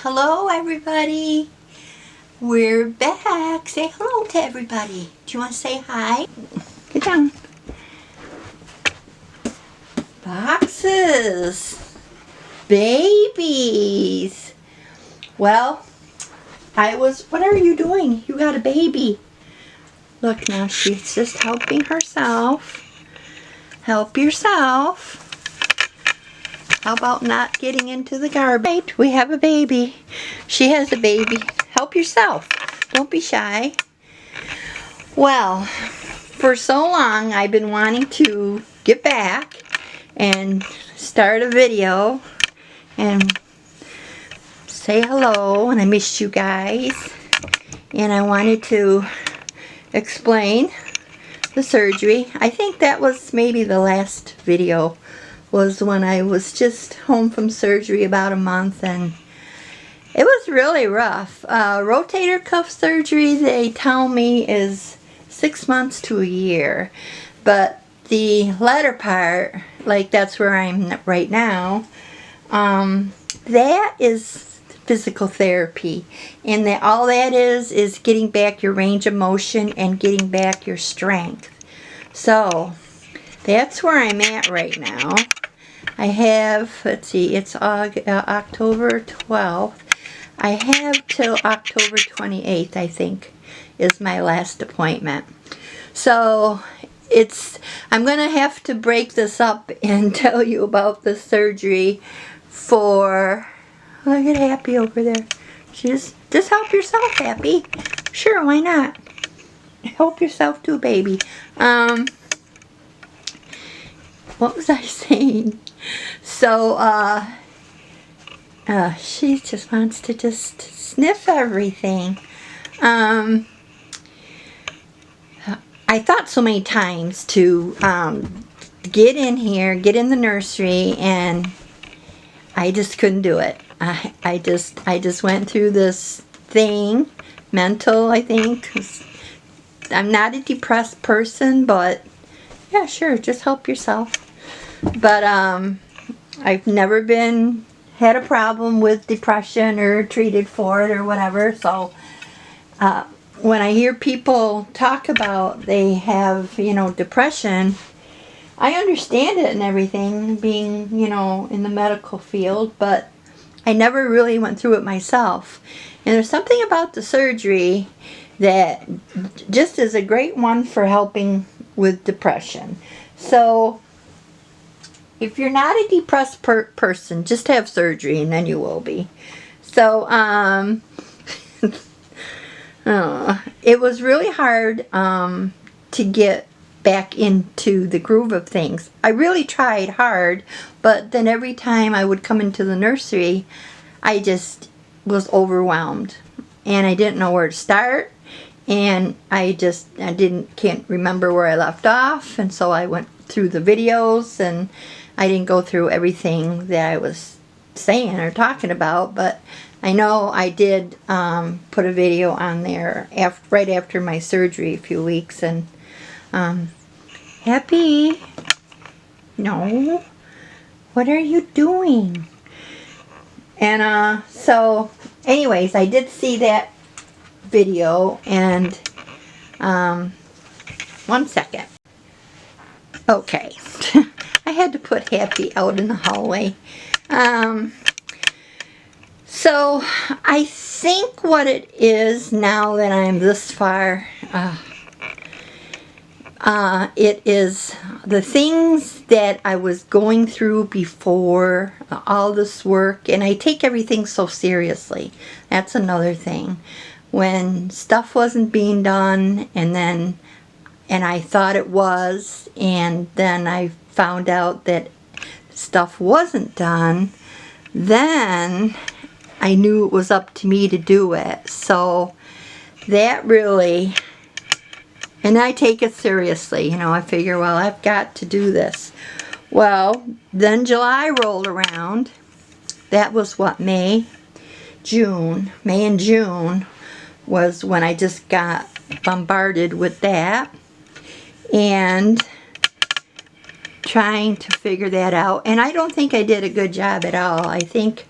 Hello everybody. We're back. Say hello to everybody. Do you want to say hi? Get down. Boxes. Babies. Well, what are you doing? You got a baby. Look, now she's just helping herself. Help yourself. How about not getting into the garbage? We have a baby. She has a baby. Help yourself. Don't be shy. Well, for so long I've been wanting to get back and start a video and say hello, and I missed you guys. And I wanted to explain the surgery. I think that was maybe the last video, was when I was just home from surgery about a month, and it was really rough. Rotator cuff surgery, they tell me, is 6 months to a year, but the latter part, like that's where I'm right now, that is physical therapy, and all that is getting back your range of motion and getting back your strength. So that's where I'm at right now. I have, let's see, it's October 12th. I have till October 28th, I think, is my last appointment. So I'm going to have to break this up and tell you about the surgery for, look at Happy over there. Just help yourself, Happy. Sure, why not? Help yourself too, baby. What was I saying? So, she just wants to just sniff everything. I thought so many times to get in here, get in the nursery, and I just couldn't do it. I just went through this thing, mental, I think. I'm not a depressed person, but yeah, sure, just help yourself. But I've never had a problem with depression or treated for it or whatever. So when I hear people talk about they have, depression, I understand it and everything, being, in the medical field, but I never really went through it myself. And there's something about the surgery that just is a great one for helping with depression. So if you're not a depressed person, just have surgery and then you will be. So, it was really hard to get back into the groove of things. I really tried hard, but then every time I would come into the nursery, I just was overwhelmed. And I didn't know where to start. And I can't remember where I left off. And so I went through the videos, and I didn't go through everything that I was saying or talking about, but I know I did put a video on there right after my surgery a few weeks. And Happy, no, what are you doing? And so anyways, I did see that video, and 1 second. Okay. I had to put Happy out in the hallway. So I think what it is, now that I'm this far, it is the things that I was going through before all this work, and I take everything so seriously. That's another thing. When stuff wasn't being done, and I thought it was, and then I found out that stuff wasn't done, then I knew it was up to me to do it. So that really, and I take it seriously, I figure, well, I've got to do this. Well, then July rolled around. That was what, May and June was when I just got bombarded with that and trying to figure that out. And I don't think I did a good job at all. I think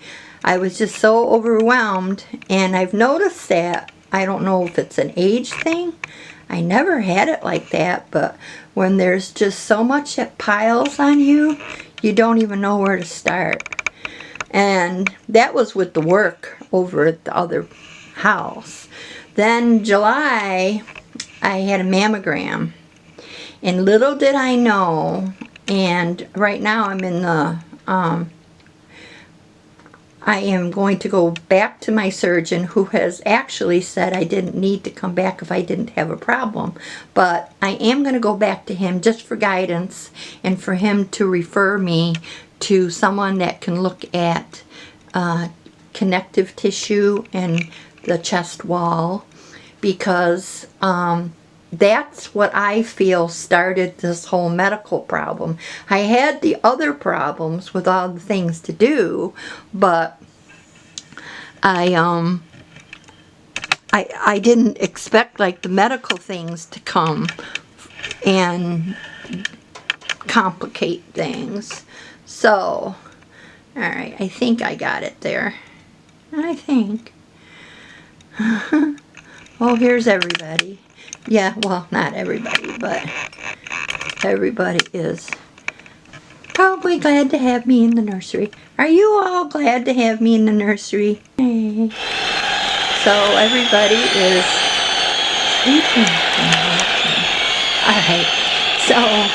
I was just so overwhelmed, and I've noticed that, I don't know if it's an age thing. I never had it like that, but when there's just so much that piles on you, you don't even know where to start. And that was with the work over at the other house. Then July, I had a mammogram. And little did I know, and right now I'm in the, I am going to go back to my surgeon, who has actually said I didn't need to come back if I didn't have a problem. But I am going to go back to him just for guidance and for him to refer me to someone that can look at connective tissue and the chest wall, because that's what I feel started this whole medical problem. I had the other problems with all the things to do, but I didn't expect like the medical things to come and complicate things. So, alright, I think I got it there. I think. Oh, here's everybody. Yeah, well, not everybody, but everybody is probably glad to have me in the nursery. Are you all glad to have me in the nursery? Hey. So everybody is sleeping. Alright, so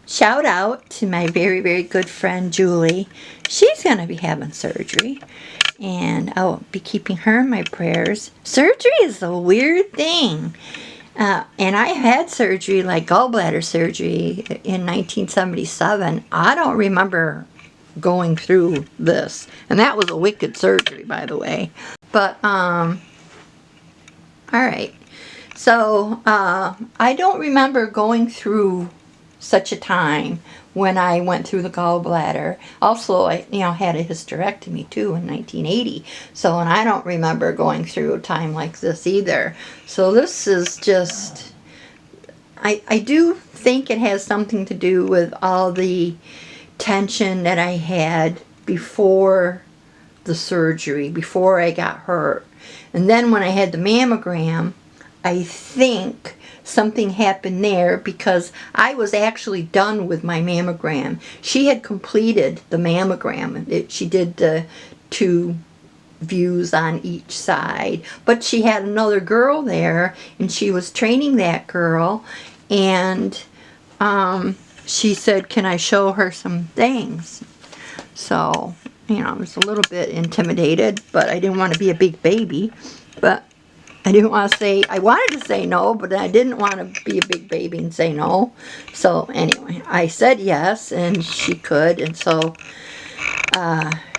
shout out to my very, very good friend Julie. She's going to be having surgery, and I'll be keeping her in my prayers. Surgery is a weird thing. And I had surgery, like gallbladder surgery, in 1977. I don't remember going through this. And that was a wicked surgery, by the way. But, alright. So, I don't remember going through such a time when I went through the gallbladder. Also, I had a hysterectomy too in 1980. So, and I don't remember going through a time like this either. So this is just, I do think it has something to do with all the tension that I had before the surgery, before I got hurt. And then when I had the mammogram, I think something happened there, because I was actually done with my mammogram. She had completed the mammogram. She did the 2 views on each side, but she had another girl there, and she was training that girl, and she said, can I show her some things? So, I was a little bit intimidated, but I didn't want to be a big baby. But I didn't want to say, I wanted to say no, but I didn't want to be a big baby and say no. So anyway, I said yes, and she could, and so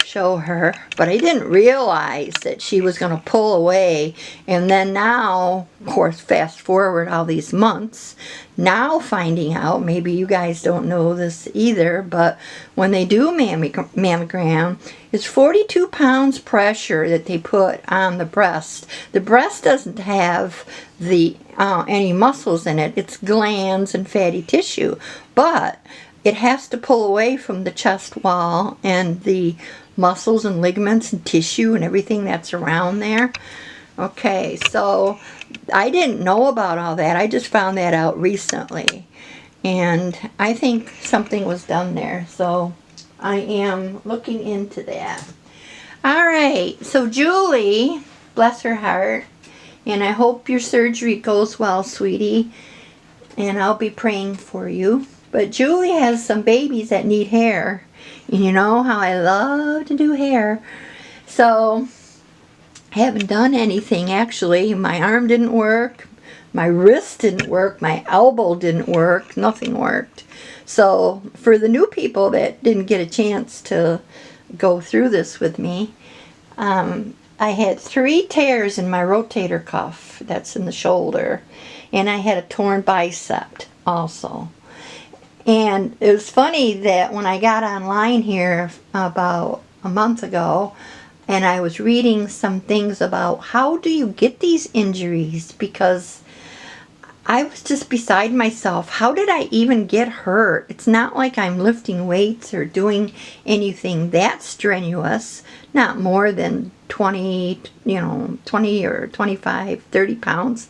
show her. But I didn't realize that she was going to pull away. And then now, of course, fast forward all these months, now finding out, maybe you guys don't know this either, but when they do a mammogram, it's 42 pounds pressure that they put on the breast. The breast doesn't have any muscles in it. It's glands and fatty tissue. But it has to pull away from the chest wall and the muscles and ligaments and tissue and everything that's around there. Okay, so I didn't know about all that. I just found that out recently. And I think something was done there. So I am looking into that. Alright, so Julie, bless her heart, and I hope your surgery goes well, sweetie. And I'll be praying for you. But Julie has some babies that need hair. And you know how I love to do hair. So, I haven't done anything actually. My arm didn't work. My wrist didn't work. My elbow didn't work. Nothing worked. So, for the new people that didn't get a chance to go through this with me, I had 3 tears in my rotator cuff. That's in the shoulder. And I had a torn bicep also. And it was funny that when I got online here about a month ago, and I was reading some things about how do you get these injuries, because I was just beside myself. How did I even get hurt? It's not like I'm lifting weights or doing anything that strenuous. Not more than 20, 20 or 25, 30 pounds.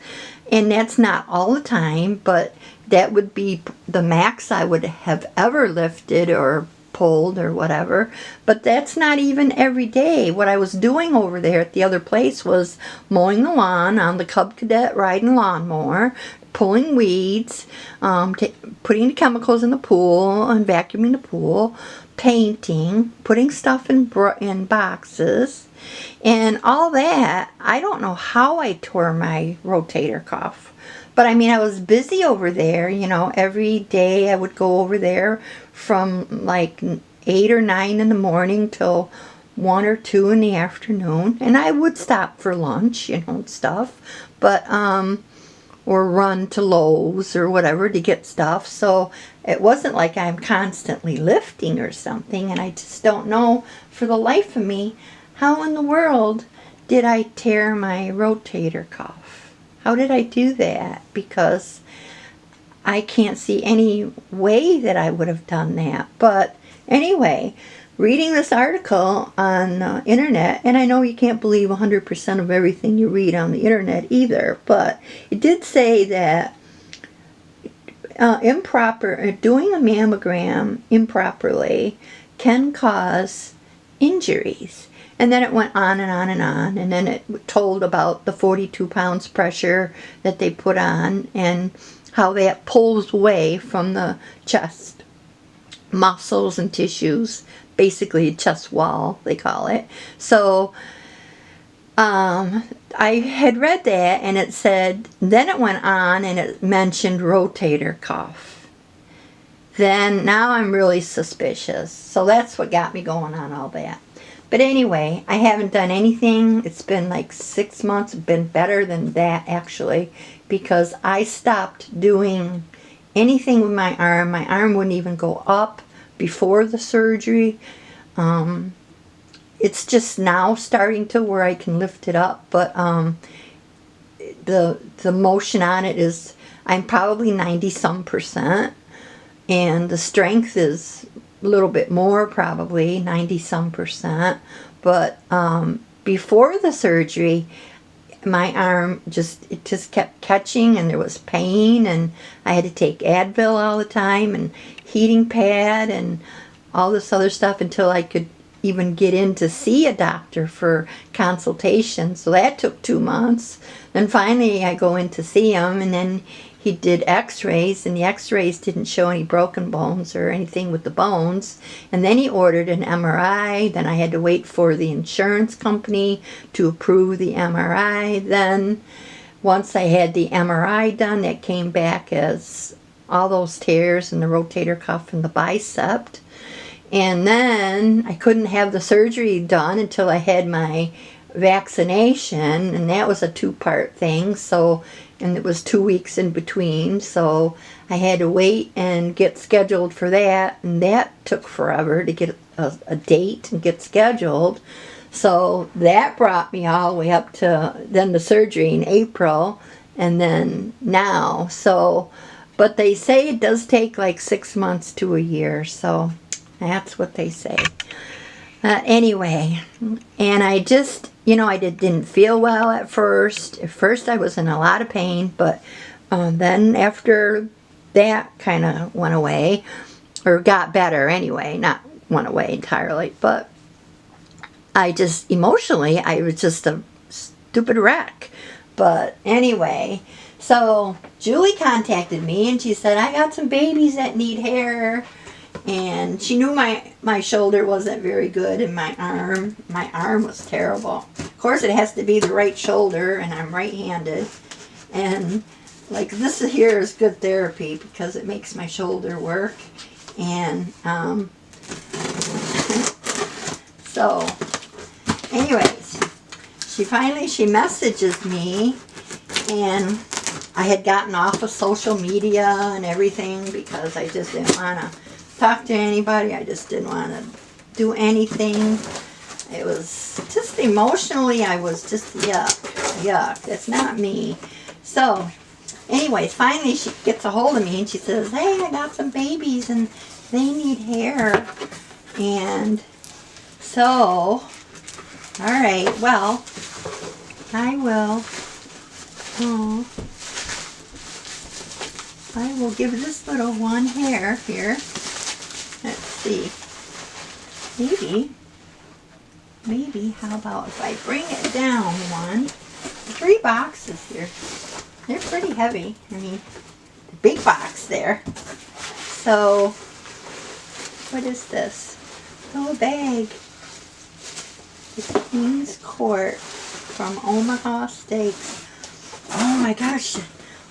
And that's not all the time, but that would be the max I would have ever lifted or pulled or whatever. But that's not even every day. What I was doing over there at the other place was mowing the lawn on the Cub Cadet riding lawnmower, pulling weeds, putting the chemicals in the pool and vacuuming the pool, painting, putting stuff in boxes, and all that. I don't know how I tore my rotator cuff. But I mean, I was busy over there, every day I would go over there from like 8 or 9 in the morning till 1 or 2 in the afternoon. And I would stop for lunch, and stuff. But, or run to Lowe's or whatever to get stuff. So it wasn't like I'm constantly lifting or something. And I just don't know for the life of me, how in the world did I tear my rotator cuff? How did I do that? Because I can't see any way that I would have done that. But anyway, reading this article on the internet, and I know you can't believe 100% of everything you read on the internet either, but it did say that doing a mammogram improperly can cause injuries. And then it went on and on and on, and then it told about the 42 pounds pressure that they put on and how that pulls away from the chest muscles and tissues, basically chest wall, they call it. So I had read that, and it said, then it went on and it mentioned rotator cuff. Then now I'm really suspicious. So that's what got me going on all that. But anyway, I haven't done anything. It's been like 6 months. Been better than that, actually, because I stopped doing anything with my arm. My arm wouldn't even go up before the surgery. It's just now starting to where I can lift it up. But the motion on it is, I'm probably 90-some%. And the strength is a little bit more, probably 90-some%. But before the surgery, my arm just kept catching, and there was pain, and I had to take Advil all the time and heating pad and all this other stuff until I could even get in to see a doctor for consultation. So that took 2 months. Then finally I go in to see him, and then he did x-rays, and the x-rays didn't show any broken bones or anything with the bones. And then he ordered an MRI. Then I had to wait for the insurance company to approve the MRI. Then once I had the MRI done, that came back as all those tears in the rotator cuff and the bicep. And then I couldn't have the surgery done until I had my vaccination, and that was a 2-part thing. So, and it was 2 weeks in between, so I had to wait and get scheduled for that, and that took forever to get a date and get scheduled. So that brought me all the way up to then the surgery in April, and then now. So, but they say it does take like 6 months to a year, so that's what they say. Anyway, and I just, I didn't feel well at first. At first I was in a lot of pain, but then after that kind of went away, or got better anyway, not went away entirely, but I just, emotionally, I was just a stupid wreck. But anyway, so Julie contacted me, and she said, I got some babies that need hair. And she knew my shoulder wasn't very good, and my arm was terrible. Of course, it has to be the right shoulder, and I'm right-handed. And like this here is good therapy because it makes my shoulder work. And so anyways, she messages me, and I had gotten off of social media and everything because I just didn't want to talk to anybody. I just didn't want to do anything. It was just emotionally, I was just yuck. It's not me. So anyways, finally she gets a hold of me and she says, hey, I got some babies and they need hair. And so, alright, well, I will give this little one hair here. Let's see. Maybe, how about if I bring it down one? 3 boxes here. They're pretty heavy. I mean, the big box there. So, what is this? Oh, a bag. The King's Court from Omaha Steaks. Oh my gosh.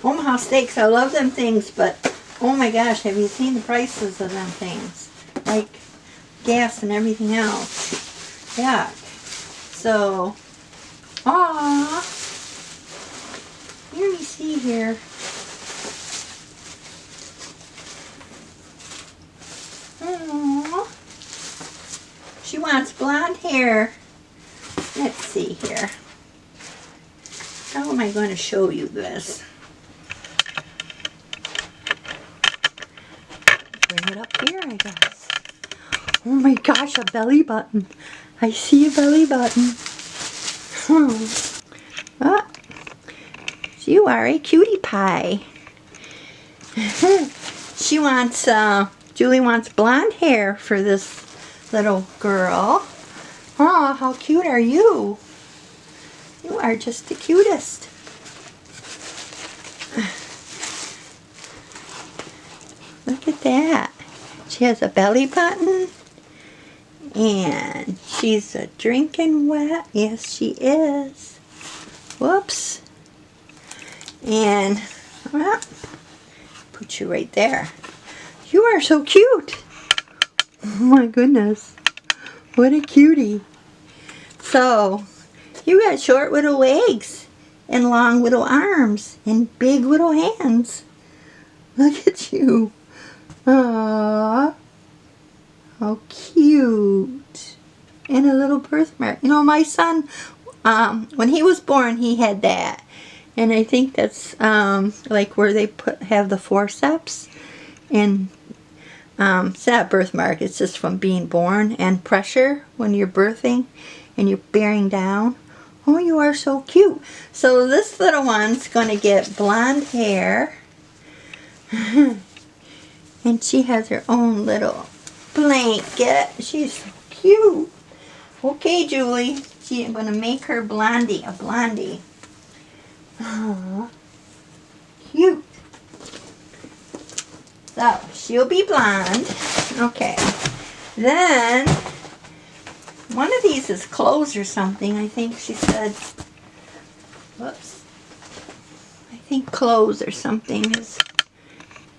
Omaha Steaks, I love them things, but oh my gosh, have you seen the prices of them things? Like gas and everything else. Yeah. So, let me see here. Aww. She wants blonde hair. Let's see here. How am I going to show you this? Bring it up here, I guess. Oh my gosh, a belly button. I see a belly button. Oh, you are a cutie pie. She wants, Julie wants blonde hair for this little girl. Oh, how cute are you? You are just the cutest. Look at that. She has a belly button. And she's a drinking wet. Yes, she is. Whoops. And, well, put you right there. You are so cute. Oh my goodness. What a cutie. So, you got short little legs and long little arms and big little hands. Look at you. Aww. How cute. And a little birthmark. You know, my son, when he was born, he had that. And I think that's like where they have the forceps. And it's not a birthmark, it's just from being born. And pressure when you're birthing and you're bearing down. Oh, you are so cute. So this little one's going to get blonde hair. And she has her own little blanket. She's so cute. Okay, Julie. I'm going to make her blondie. A blondie. Aww. Cute. So, she'll be blonde. Okay. Then, one of these is clothes or something. I think she said, whoops. I think clothes or something is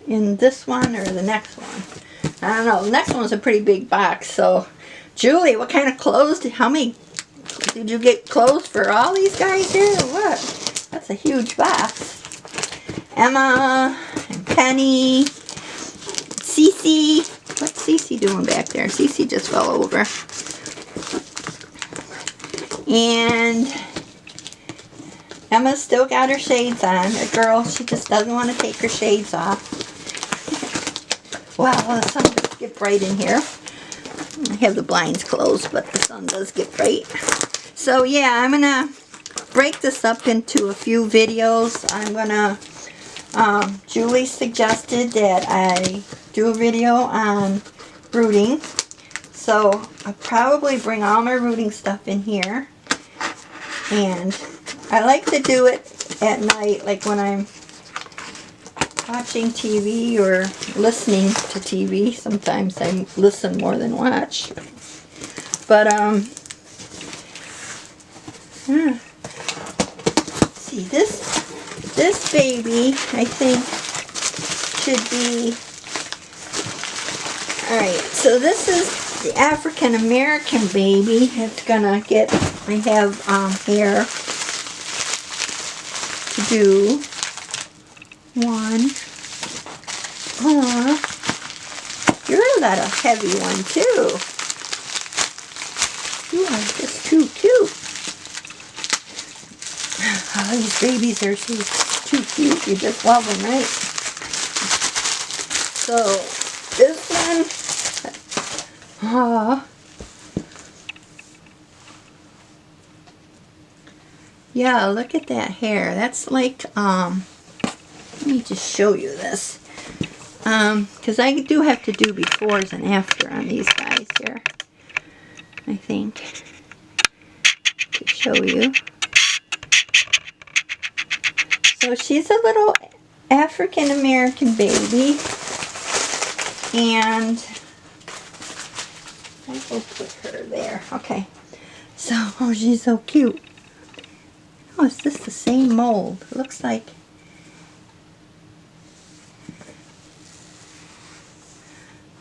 in this one or the next one. I don't know. The next one's a pretty big box. So, Julie, what kind of clothes? How many? Did you get clothes for all these guys here or what? That's a huge box. Emma and Penny. Cece. What's Cece doing back there? Cece just fell over. And Emma's still got her shades on. A girl, she just doesn't want to take her shades off. Wow, the sun does get bright in here. I have the blinds closed, but the sun does get bright. So yeah, I'm gonna break this up into a few videos. I'm gonna, Julie suggested that I do a video on rooting. So I'll probably bring all my rooting stuff in here. And I like to do it at night, like when I'm watching TV or listening to TV. Sometimes I listen more than watch. But, see, this baby, I think, should be, alright, so this is the African American baby. It's gonna get, I have, hair to do. One. You're not a heavy one too. You are just too cute. Oh, these babies are too too cute. You just love them, right? So this one, yeah, look at that hair. That's like, let me just show you this. Because I do have to do befores and after on these guys here, I think, to show you. So she's a little African American baby, and I will put her there. Okay. So, oh, she's so cute. Oh, is this the same mold? It looks like.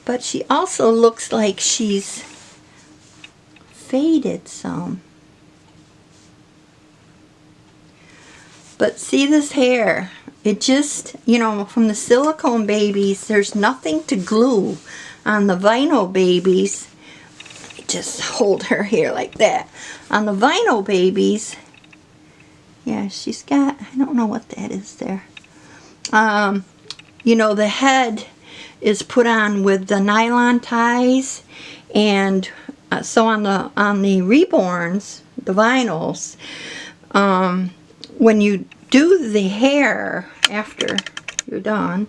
But she also looks like she's faded some. But see this hair? It just, you know, from the silicone babies, there's nothing to glue. On the vinyl babies, just hold her hair like that. On the vinyl babies, yeah, she's got, I don't know what that is there. You know, the head is put on with the nylon ties, and so on the Reborns, the vinyls, when you do the hair after you're done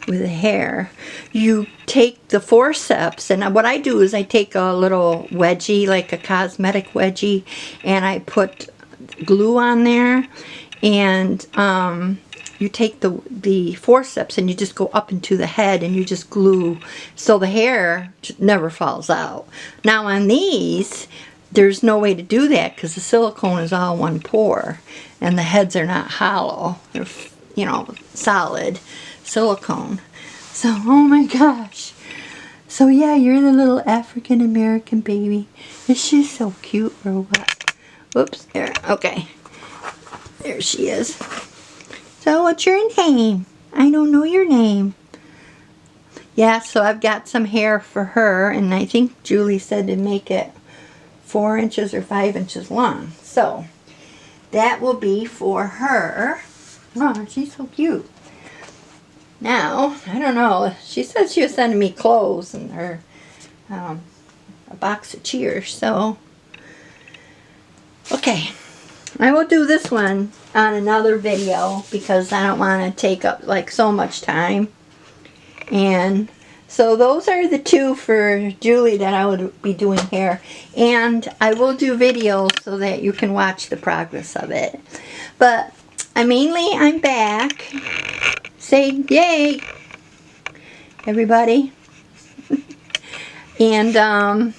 with the hair, you take the forceps, and what I do is I take a little wedgie, like a cosmetic wedgie, and I put glue on there, and you take the forceps and you just go up into the head and you just glue so the hair never falls out. Now on these, there's no way to do that because the silicone is all one pore and the heads are not hollow. They're, you know, solid silicone. So, oh my gosh. So yeah, you're the little African American baby. Is she so cute or what? Whoops, there, okay. There she is. So what's your name? I don't know your name. Yeah, so I've got some hair for her, and I think Julie said to make it 4 inches or 5 inches long. So that will be for her. Oh, she's so cute. Now, I don't know. She said she was sending me clothes and her a box of Cheers. So, okay. I will do this one on another video because I don't want to take up like so much time. And so those are the two for Julie that I would be doing hair. And I will do videos so that you can watch the progress of it. But I'm back. Say yay, everybody. And